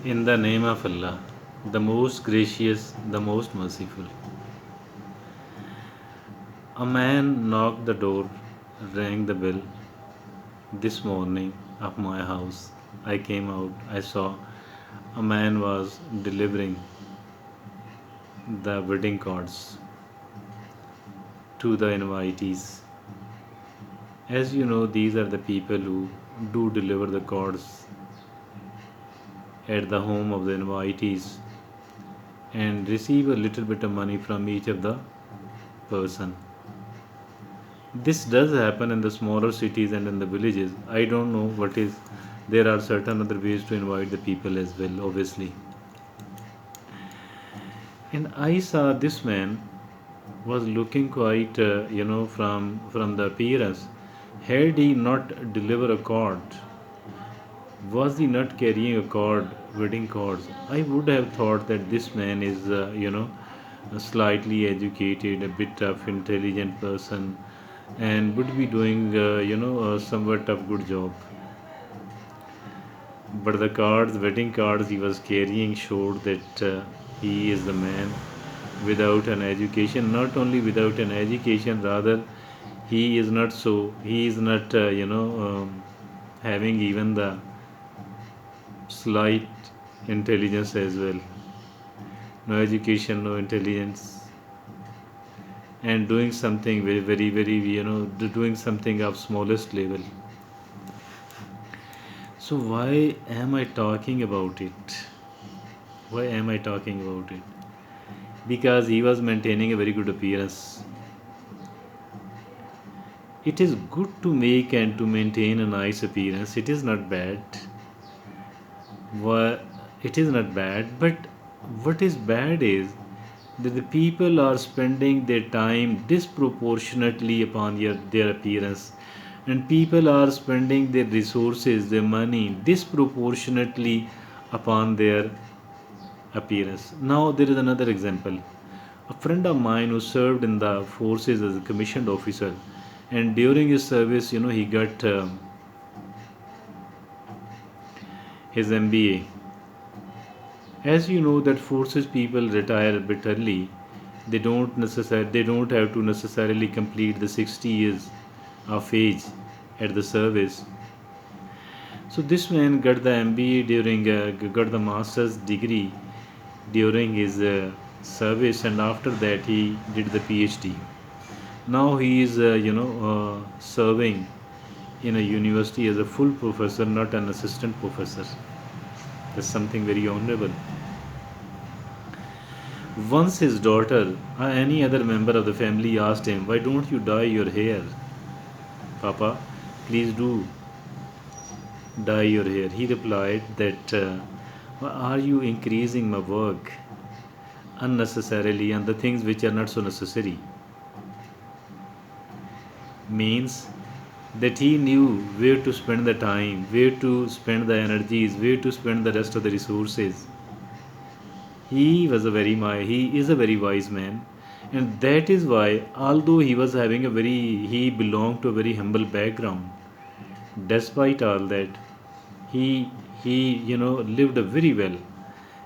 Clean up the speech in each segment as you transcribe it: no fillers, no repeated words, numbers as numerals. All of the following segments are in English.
In the name of Allah, the most gracious, the most merciful. A man knocked the door, rang the bell this morning of my house. I came out, I saw a man was delivering the wedding cards to the invitees. As you know, these are the people who do deliver the cards at the home of the invitees and receive a little bit of money from each of the person. This does happen in the smaller cities and in the villages. I don't know what is. There are certain other ways to invite the people as well, obviously. And I saw this man was looking quite, from the appearance. Had he not delivered a card, was he not carrying a card, wedding cards? I would have thought that this man is, a slightly educated, a bit of intelligent person, and would be doing, somewhat of good job. But the cards, wedding cards he was carrying showed that he is the man without an education. Not only without an education, rather he is not so. He is not, having even the slight intelligence as well. No education, no intelligence, and doing something very, very, very, doing something of smallest level. So why am I talking about it? Why am I talking about it? Because he was maintaining a very good appearance. It is good to make and to maintain a nice appearance. It is not bad. It is not bad, but what is bad is that the people are spending their time disproportionately upon their appearance, and people are spending their resources, their money disproportionately upon their appearance. Now, there is another example. A friend of mine who served in the forces as a commissioned officer, and during his service, he got his MBA. As you know, that forces people retire a bit early. They don't have to necessarily complete the 60 years of age at the service. So this man got the MBA got the master's degree during his service, and after that he did the PhD. Now he is, serving in a university as a full professor, not an assistant professor. That's something very honorable. Once his daughter or any other member of the family asked him, "Why don't you dye your hair? Papa, please do dye your hair." He replied that, "Why are you increasing my work unnecessarily on the things which are not so necessary?" Means that he knew where to spend the time, where to spend the energies, where to spend the rest of the resources. He is a very wise man, and that is why, although he belonged to a very humble background, despite all that, he lived very well,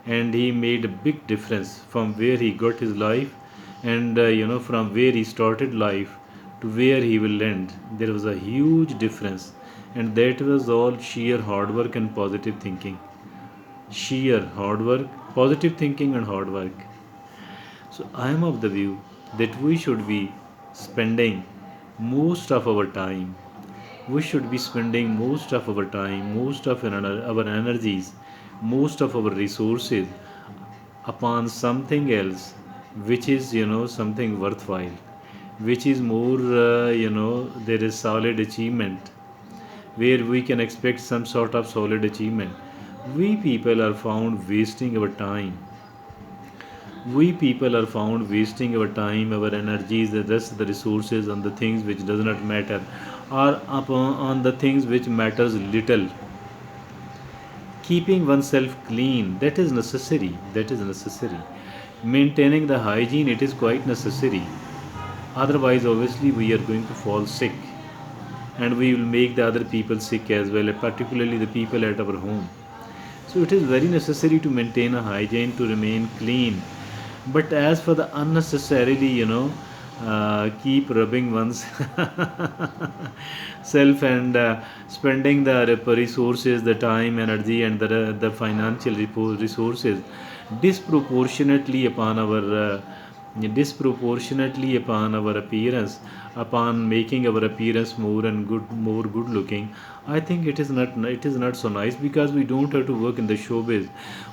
and he made a big difference from where he got his life, and from where he started life to where he will end. There was a huge difference, and that was all sheer hard work and positive thinking. Sheer hard work, positive thinking, and hard work. So I am of the view that we should be spending most of our time. We should be spending most of our time, most of our energies, most of our resources upon something else, which is, something worthwhile, which is more, there is solid achievement, where we can expect some sort of solid achievement. We people are found wasting our time. We people are found wasting our time, our energies, the rest of the resources on the things which does not matter, or upon on the things which matters little. Keeping oneself clean, that is necessary. That is necessary. Maintaining the hygiene, it is quite necessary. Otherwise, obviously, we are going to fall sick, and we will make the other people sick as well, particularly the people at our home. So it is very necessary to maintain a hygiene, to remain clean. But as for the unnecessarily, keep rubbing one's self and spending the resources, the time, energy, and the financial resources disproportionately upon our appearance, upon making our appearance more good looking. I think it is not so nice, because we don't have to work in the showbiz.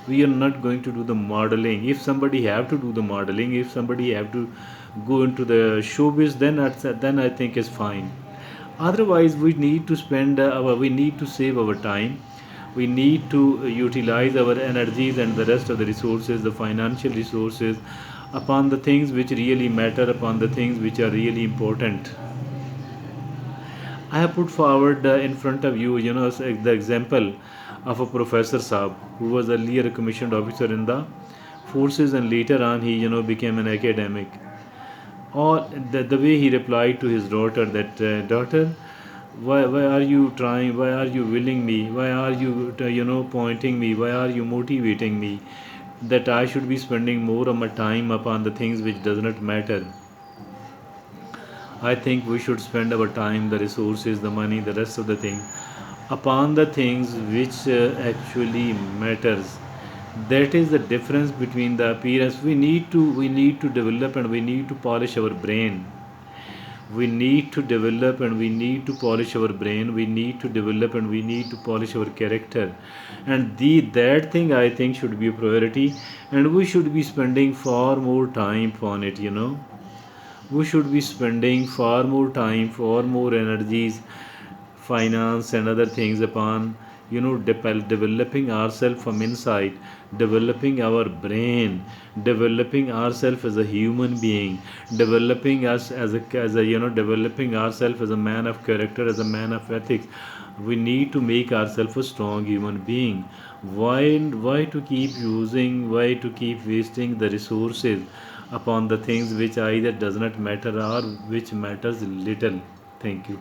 We are not going to do the modeling. If somebody have to do the modeling, if somebody have to go into the showbiz, then I think is fine. Otherwise, we need to save our time. We need to utilize our energies and the rest of the resources, the financial resources, upon the things which really matter, upon the things which are really important. I have put forward in front of you, the example of a Professor Saab, who was earlier a commissioned officer in the forces, and later on he, became an academic. Or the way he replied to his daughter, that daughter, why are you trying? Why are you willing me? Why are you, pointing me? Why are you motivating me? That I should be spending more of my time upon the things which does not matter. I think we should spend our time, the resources, the money, the rest of the thing upon the things which actually matters. That is the difference between the appearance. We need to develop, and we need to polish our brain. We need to develop, and we need to polish our brain. We need to develop, and we need to polish our character. And that thing, I think, should be a priority, and we should be spending far more time on it. We should be spending far more time, far more energies, finance and other things upon, developing ourselves from inside, developing our brain, developing ourselves as a human being, developing us as a developing ourselves as a man of character, as a man of ethics. We need to make ourselves a strong human being. Why to keep wasting the resources upon the things which either does not matter or which matters little? Thank you.